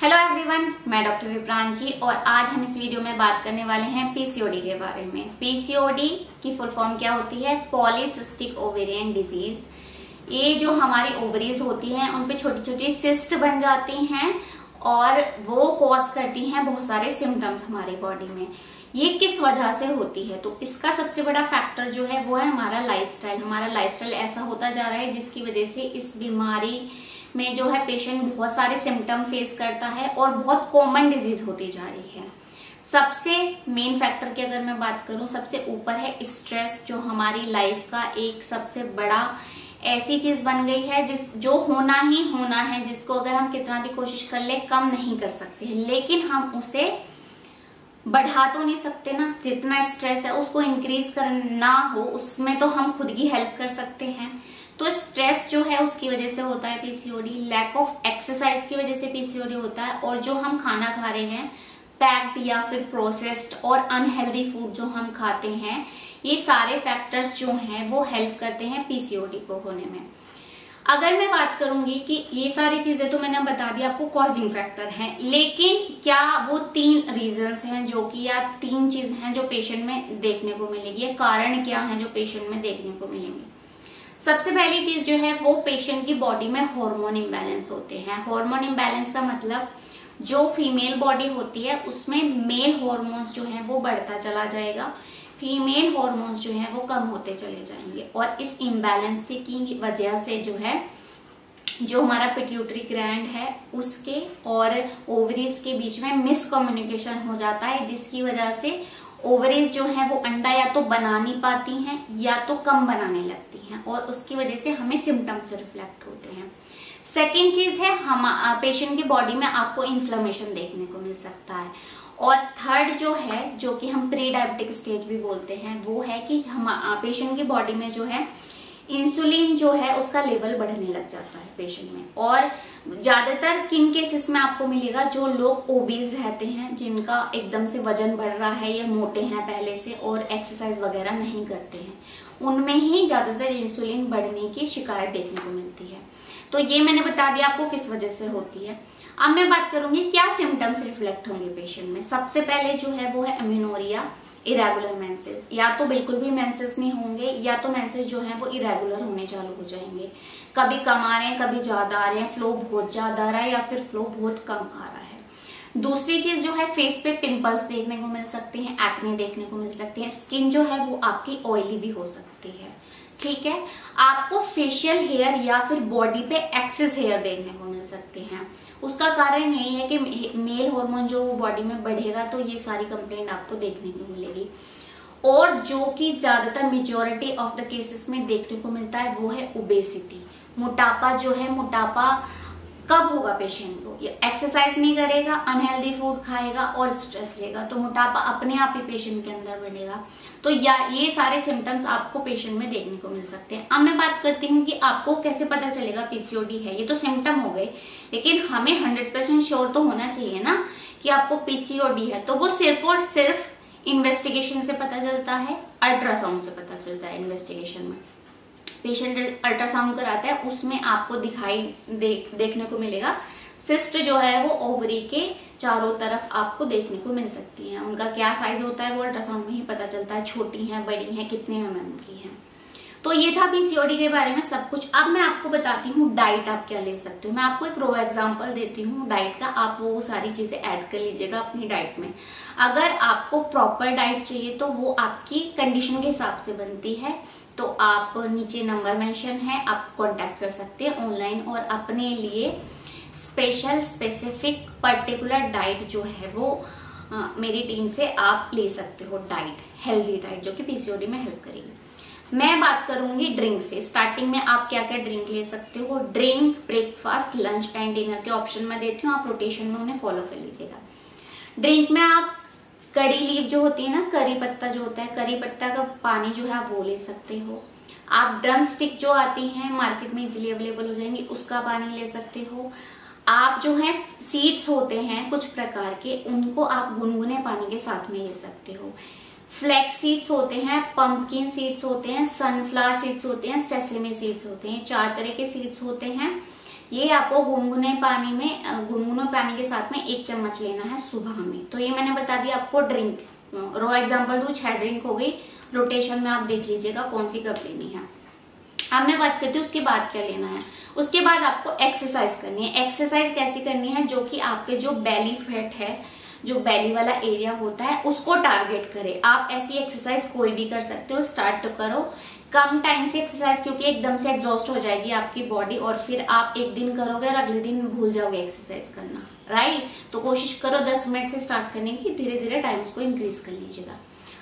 Hello everyone, मैं doctor विप्रांची और आज हम इस वीडियो में बात करने वाले हैं पीसीओडी के बारे में। पीसीओडी की फुल फॉर्म क्या होती है? Polycystic ovarian disease. ये जो हमारी ओवरीज होती हैं उन पे छोटी छोटी सिस्ट बन जाती हैं और वो कॉज करती हैं बहुत सारे सिम्टम्स हमारी बॉडी में। ये किस वजह से होती है? तो इसका सबसे बड़ा फैक्टर जो है वो है हमारा लाइफस्टाइल। हमारा लाइफस्टाइल ऐसा होता जा रहा है जिसकी वजह से इस बीमारी में जो है पेशेंट बहुत सारे सिम्टम फेस करता है और बहुत कॉमन डिजीज होती जा रही है। सबसे मेन फैक्टर की अगर मैं बात करूं, सबसे ऊपर है स्ट्रेस, जो हमारी लाइफ का एक सबसे बड़ा ऐसी चीज बन गई है जो होना ही होना है, जिसको अगर हम कितना भी कोशिश कर ले कम नहीं कर सकते, लेकिन हम उसे बढ़ा तो नहीं सकते ना। जितना स्ट्रेस है उसको इंक्रीज करना हो उसमें तो हम खुद की हेल्प कर सकते हैं। तो स्ट्रेस जो है उसकी वजह से होता है पीसीओडी। लैक ऑफ एक्सरसाइज की वजह से पीसीओडी होता है। और जो हम खाना खा रहे हैं, पैक्ड या फिर प्रोसेस्ड और अनहेल्दी फूड जो हम खाते हैं, ये सारे फैक्टर्स जो हैं वो हेल्प करते हैं पीसीओडी को होने में। अगर मैं बात करूंगी कि ये सारी चीजें तो मैंने बता दी आपको कॉजिंग फैक्टर हैं, लेकिन क्या वो 3 रीजंस हैं जो कि या 3 चीज हैं जो पेशेंट में देखने को मिलेगी, या कारण क्या है जो पेशेंट में देखने को मिलेंगे? सबसे पहली चीज जो है वो पेशेंट की बॉडी में हार्मोन इम्बैलेंस होते हैं। हार्मोन इम्बैलेंस का मतलब जो फीमेल बॉडी होती है उसमें मेल हार्मोन्स जो है वो बढ़ता चला जाएगा, फीमेल हार्मोन्स जो है वो कम होते चले जाएंगे। और इस इम्बैलेंस की वजह से जो है जो हमारा पिट्यूटरी ग्लैंड है उसके और ओवरीज के बीच में मिसकम्युनिकेशन हो जाता है, जिसकी वजह से ओवरीज जो है वो अंडा या तो बना नहीं पाती हैं या तो कम बनाने लगती हैं और उसकी वजह से हमें सिम्टम्स रिफ्लेक्ट होते हैं। सेकेंड चीज है हम पेशेंट की बॉडी में आपको इन्फ्लेमेशन देखने को मिल सकता है। और थर्ड जो है, जो कि हम प्री डायबिटिक स्टेज भी बोलते हैं, वो है कि हम पेशेंट की बॉडी में जो है इंसुलिन जो है उसका लेवल बढ़ने लग जाता है पेशेंट में। और ज्यादातर किन केसेस में आपको मिलेगा? जो लोग ओबीज रहते हैं, जिनका एकदम से वजन बढ़ रहा है या मोटे हैं पहले से और एक्सरसाइज वगैरह नहीं करते हैं, उनमें ही ज्यादातर इंसुलिन बढ़ने की शिकायत देखने को मिलती है। तो ये मैंने बता दिया आपको किस वजह से होती है। अब मैं बात करूंगी क्या सिम्टम्स रिफ्लेक्ट होंगे पेशेंट में। सबसे पहले जो है वो है अम्यूनोरिया, इरेगुलर मेंसेस। या तो बिल्कुल भी मेंसेस नहीं होंगे या तो मेंसेस जो है वो इरेगुलर होने चालू हो जाएंगे। कभी कम आ रहे हैं, कभी ज्यादा आ रहे हैं, फ्लो बहुत ज्यादा आ रहा है या फिर फ्लो बहुत कम आ रहा है। दूसरी चीज जो है फेस पे पिंपल्स देखने को मिल सकते हैं, एक्ने देखने को मिल सकती है, स्किन जो है वो आपकी ऑयली भी हो सकती है। ठीक है, आपको फेशियल हेयर या फिर बॉडी पे एक्सेस हेयर देखने को मिल सकते हैं। उसका कारण यही है कि मेल हार्मोन जो बॉडी में बढ़ेगा तो ये सारी कंप्लेंट आपको देखने को मिलेगी। और जो कि ज्यादातर मेजॉरिटी ऑफ द केसेस में देखने को मिलता है वो है ओबेसिटी, मोटापा। जो है मोटापा कब होगा पेशेंट को? ये एक्सरसाइज नहीं करेगा, अनहेल्दी फूड खाएगा और स्ट्रेस लेगा, तो मोटापा अपने आप ही पेशेंट के अंदर बढ़ेगा। तो ये सारे सिम्टम्स आपको पेशेंट में देखने को मिल सकते हैं। अब मैं बात करती हूँ कि आपको कैसे पता चलेगा पीसीओडी है। ये तो सिम्टम हो गए, लेकिन हमें 100% श्योर तो होना चाहिए ना कि आपको पीसीओडी है। तो वो सिर्फ और सिर्फ इन्वेस्टिगेशन से पता चलता है, अल्ट्रासाउंड से पता चलता है। इन्वेस्टिगेशन में पेशेंट अल्ट्रासाउंड कराता है, उसमें आपको देखने को मिलेगा सिस्ट जो है वो ओवरी के चारों तरफ आपको देखने को मिल सकती है। उनका क्या साइज होता है वो अल्ट्रासाउंड में ही पता चलता है, छोटी हैं, बड़ी हैं, कितने mm की हैं। तो ये था पीसीओडी के बारे में सब कुछ। अब मैं आपको बताती हूँ डाइट आप क्या ले सकते हो। मैं आपको एक रो एग्जांपल देती हूँ डाइट का, आप वो सारी चीजें ऐड कर लीजिएगा अपनी डाइट में। अगर आपको प्रॉपर डाइट चाहिए तो वो आपकी कंडीशन के हिसाब से बनती है। तो आप नीचे नंबर मेंशन है, आप कांटेक्ट कर सकते हैं ऑनलाइन और अपने लिए स्पेशल स्पेसिफिक पर्टिकुलर डाइट जो है वो मेरी टीम से आप ले सकते हो। डाइट, हेल्दी डाइट जो कि पीसीओडी में हेल्प करेगी। मैं बात करूंगी ड्रिंक से। स्टार्टिंग में आप क्या क्या ड्रिंक ले सकते हो? Drink, breakfast, lunch and dinner के ऑप्शन में देती हूँ, आप रोटेशन में उन्हें फॉलो कर लीजिएगा। ड्रिंक में आप करी लीव जो होती है ना, करी पत्ता जो होता है, करी पत्ता का पानी जो है आप वो ले सकते हो। आप ड्रम स्टिक जो आती हैं मार्केट में इजीली अवेलेबल हो जाएंगी, उसका पानी ले सकते हो। आप जो है सीड्स होते हैं कुछ प्रकार के, उनको आप गुनगुने पानी के साथ में ले सकते हो। फ्लैक्स सीड्स होते हैं, पंपकिन सीड्स होते हैं, सनफ्लावर सीड्स होते हैं, सेसमे सीड्स होते हैं, 4 तरह के सीड्स होते हैं। ये आपको गुनगुने पानी में गुनगुने पानी के साथ में 1 चम्मच लेना है सुबह में। तो ये मैंने बता दिया आपको ड्रिंक, रो एग्जाम्पल दूं 6 ड्रिंक हो गई। रोटेशन में आप देख लीजिएगा कौन सी कब लेनी है। अब मैं बात करती हूँ उसके बाद क्या लेना है। उसके बाद आपको एक्सरसाइज करनी है। एक्सरसाइज कैसी करनी है, जो कि आपके जो बेली फैट है, जो बेली वाला एरिया होता है, उसको टारगेट करे। आप ऐसी एक्सरसाइज कोई भी कर सकते हो। स्टार्ट करो कम टाइम से एक्सरसाइज, क्योंकि एकदम से एग्जॉस्ट हो जाएगी आपकी बॉडी और फिर आप एक दिन करोगे और अगले दिन भूल जाओगे एक्सरसाइज करना, राइट। तो कोशिश करो 10 मिनट से स्टार्ट करने की, धीरे धीरे टाइम उसको इंक्रीज कर लीजिएगा।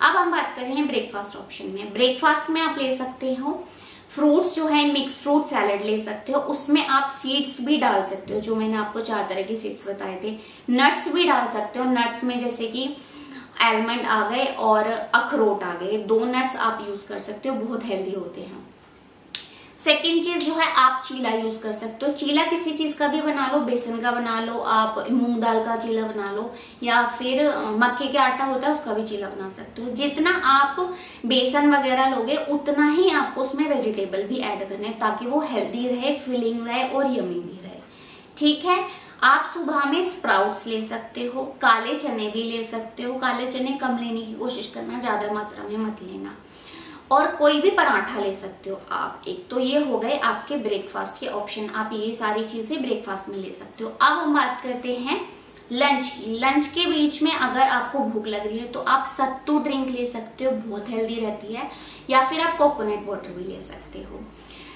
अब हम बात कर रहे हैं ब्रेकफास्ट ऑप्शन में। ब्रेकफास्ट में आप ले सकते हो फ्रूट्स, जो है मिक्स फ्रूट सैलेड ले सकते हो। उसमें आप सीड्स भी डाल सकते हो, जो मैंने आपको 4 तरह के सीड्स बताए थे। नट्स भी डाल सकते हो। नट्स में जैसे कि आलमंड आ गए और अखरोट आ गए, 2 नट्स आप यूज कर सकते हो, बहुत हेल्दी होते हैं। सेकेंड चीज जो है, आप चीला यूज कर सकते हो। चीला किसी चीज का भी बना लो, बेसन का बना लो, आप मूंग दाल का चीला बना लो, या फिर मक्के का आटा होता है उसका भी चीला बना सकते हो। जितना आप बेसन वगैरह लोगे उतना ही आपको उसमें वेजिटेबल भी ऐड करने, ताकि वो हेल्दी रहे, फिलिंग रहे और यमी भी रहे, ठीक है। आप सुबह में स्प्राउट्स ले सकते हो, काले चने भी ले सकते हो। काले चने कम लेने की कोशिश करना, ज्यादा मात्रा में मत लेना। और कोई भी पराठा ले सकते हो आप एक। तो ये हो गए आपके ब्रेकफास्ट के ऑप्शन, आप ये सारी चीजें ब्रेकफास्ट में ले सकते हो। अब हम बात करते हैं लंच की। लंच के बीच में अगर आपको भूख लग रही है तो आप सत्तू ड्रिंक ले सकते हो, बहुत हेल्दी रहती है, या फिर आप कोकोनट वाटर भी ले सकते हो।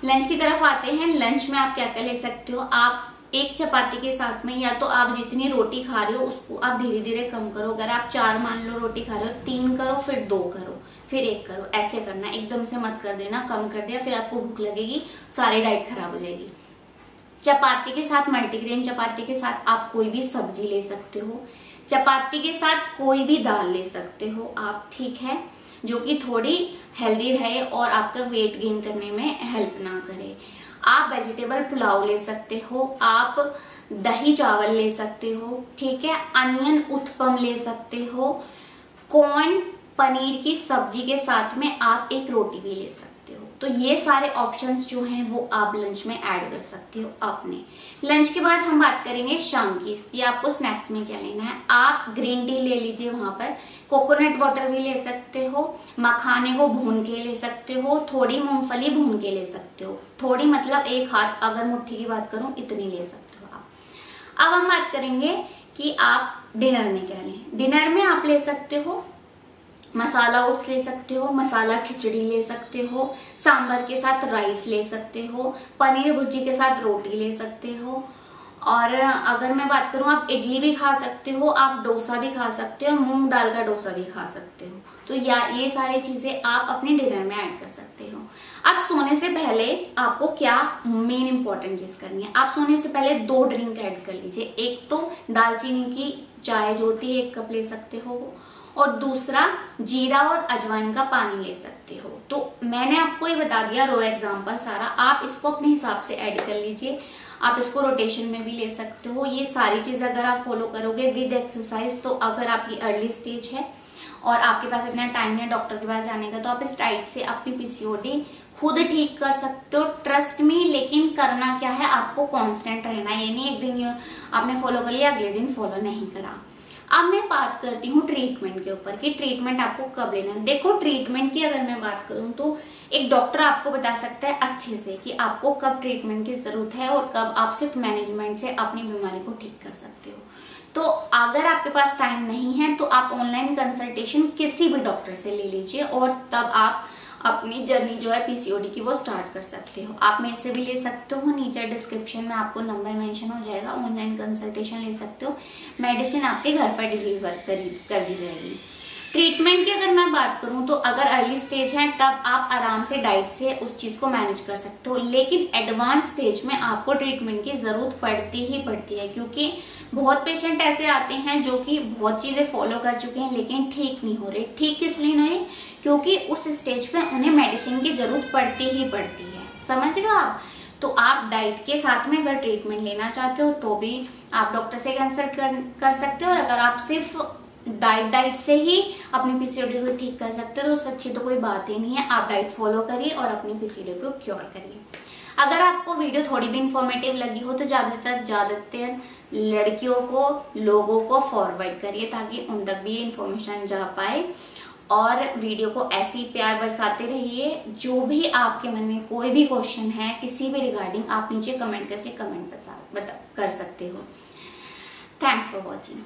लंच की तरफ आते हैं। लंच में आप क्या क्या ले सकते हो, आप 1 चपाती के साथ में, या तो आप जितनी रोटी खा रहे हो उसको आप धीरे धीरे कम करो। अगर आप 4 मान लो रोटी खा रहे हो, 3 करो, फिर 2 करो, फिर 1 करो, ऐसे करना। एकदम से मत कर देना, कम कर दिया फिर आपको भूख लगेगी, सारी डाइट खराब हो जाएगी। चपाती के साथ, मल्टीग्रेन चपाती के साथ आप कोई भी सब्जी ले सकते हो। चपाती के साथ कोई भी दाल ले सकते हो आप, ठीक है, जो कि थोड़ी हेल्दी रहे और आपका वेट गेन करने में हेल्प ना करे। आप वेजिटेबल पुलाव ले सकते हो, आप दही चावल ले सकते हो, ठीक है, अनियन उत्पम ले सकते हो, कॉर्न पनीर की सब्जी के साथ में आप एक रोटी भी ले सकते हो। तो ये सारे ऑप्शंस जो हैं वो आप लंच में ऐड कर सकते हो अपने। लंच के बाद हम बात करेंगे शाम की। ये आपको स्नैक्स में क्या लेना है, आप ग्रीन टी ले लीजिए, वहां पर कोकोनट वाटर भी ले सकते हो, मखाने को भून के ले सकते हो, थोड़ी मूंगफली भून के ले सकते हो। थोड़ी मतलब 1 हाथ, अगर मुट्ठी की बात करूं इतनी ले सकते हो आप। अब हम बात करेंगे कि आप डिनर में क्या लें। डिनर में आप ले सकते हो मसाला ओट्स ले सकते हो, मसाला खिचड़ी ले सकते हो, सांभर के साथ राइस ले सकते हो, पनीर भुर्जी के साथ रोटी ले सकते हो, और अगर मैं बात करूं आप इडली भी खा सकते हो, आप डोसा भी खा सकते हो, मूंग दाल का डोसा भी खा सकते हो। तो ये सारी चीजें आप अपने डिनर में ऐड कर सकते हो। अब सोने से पहले आपको क्या मेन इंपॉर्टेंट चीज करनी है, आप सोने से पहले 2 ड्रिंक ऐड कर लीजिए। एक तो दालचीनी की चाय जो होती है 1 कप ले सकते हो, और दूसरा जीरा और अजवाइन का पानी ले सकते हो। तो मैंने आपको ये बता दिया रो एग्जाम्पल सारा, आप इसको अपने हिसाब से ऐड कर लीजिए। आप इसको रोटेशन में भी ले सकते हो। ये सारी चीज अगर आप फॉलो करोगे विद एक्सरसाइज, तो अगर आपकी अर्ली स्टेज है और आपके पास इतना टाइम नहीं है डॉक्टर के पास जाने का, तो आप इस डाइट से अपनी पीसीओडी खुद ठीक कर सकते हो, ट्रस्ट में। लेकिन करना क्या है, आपको कांस्टेंट रहना, ये नहीं एक दिन आपने फॉलो कर लिया अगले दिन फॉलो नहीं करा। अब मैं बात करती हूँ ट्रीटमेंट के ऊपर कि ट्रीटमेंट आपको कब लेना है। देखो ट्रीटमेंट की अगर मैं बात करूँ तो एक डॉक्टर आपको बता सकता है अच्छे से कि आपको कब ट्रीटमेंट की जरूरत है और कब आप सिर्फ मैनेजमेंट से अपनी बीमारी को ठीक कर सकते हो। तो अगर आपके पास टाइम नहीं है तो आप ऑनलाइन कंसल्टेशन किसी भी डॉक्टर से ले लीजिए और तब आप अपनी जर्नी जो है पीसीओडी की वो स्टार्ट कर सकते हो। आप मेरे से भी ले सकते हो, नीचे डिस्क्रिप्शन में आपको नंबर मेंशन हो जाएगा, ऑनलाइन कंसल्टेशन ले सकते हो, मेडिसिन आपके घर पर डिलीवर कर दी जाएगी। ट्रीटमेंट की अगर मैं बात करूं तो अगर अर्ली स्टेज है तब आप आराम से डाइट से उस चीज को मैनेज कर सकते हो, लेकिन एडवांस स्टेज में आपको ट्रीटमेंट की जरूरत पड़ती ही पड़ती है, क्योंकि बहुत पेशेंट ऐसे आते हैं जो कि बहुत चीजें फॉलो कर चुके हैं लेकिन ठीक नहीं हो रहे। ठीक किस लिए नहीं, क्योंकि उस स्टेज पे उन्हें मेडिसिन की जरूरत पड़ती ही पड़ती है, समझ रहे हो आप। तो आप डाइट के साथ में अगर ट्रीटमेंट लेना चाहते हो तो भी आप डॉक्टर से कंसल्ट कर सकते हो, और अगर आप सिर्फ डाइट से ही अपनी पीसीओडी को ठीक कर सकते हो तो उससे अच्छी तो कोई बात ही नहीं है। आप डाइट फॉलो करिए और अपनी पीसीओडी को क्योर करिए। अगर आपको वीडियो थोड़ी भी इंफॉर्मेटिव लगी हो तो ज्यादातर लड़कियों को, लोगों को फॉरवर्ड करिए ताकि उन तक भी ये इन्फॉर्मेशन जा पाए। और वीडियो को ऐसे ही प्यार बरसाते रहिए। जो भी आपके मन में कोई भी क्वेश्चन है किसी भी रिगार्डिंग, आप नीचे कमेंट करके कमेंट कर सकते हो। Thanks for watching.